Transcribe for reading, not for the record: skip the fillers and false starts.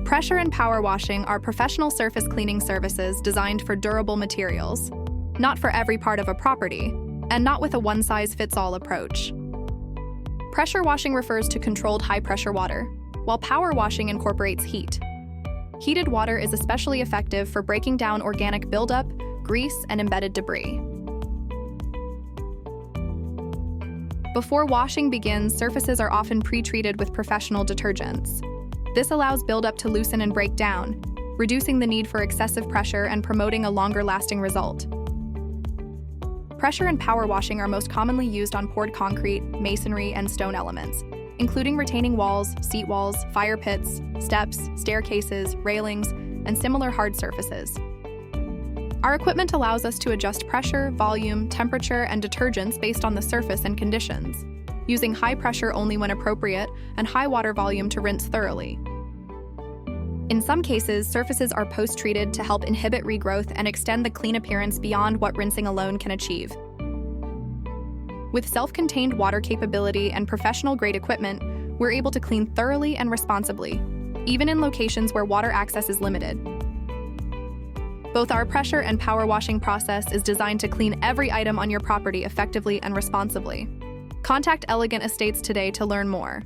Pressure and power washing are professional surface cleaning services designed for durable materials, not for every part of a property, and not with a one-size-fits-all approach. Pressure washing refers to controlled high-pressure water, while power washing incorporates heat. Heated water is especially effective for breaking down organic buildup, grease, and embedded debris. Before washing begins, surfaces are often pre-treated with professional detergents. This allows buildup to loosen and break down, reducing the need for excessive pressure and promoting a longer-lasting result. Pressure and power washing are most commonly used on poured concrete, masonry, and stone elements, including retaining walls, seat walls, fire pits, steps, staircases, railings, and similar hard surfaces. Our equipment allows us to adjust pressure, volume, temperature, and detergents based on the surface and conditions, using high pressure only when appropriate and high water volume to rinse thoroughly. In some cases, surfaces are post-treated to help inhibit regrowth and extend the clean appearance beyond what rinsing alone can achieve. With self-contained water capability and professional-grade equipment, we're able to clean thoroughly and responsibly, even in locations where water access is limited. Both our pressure and power washing process is designed to clean every item on your property effectively and responsibly. Contact Elegant Estates today to learn more.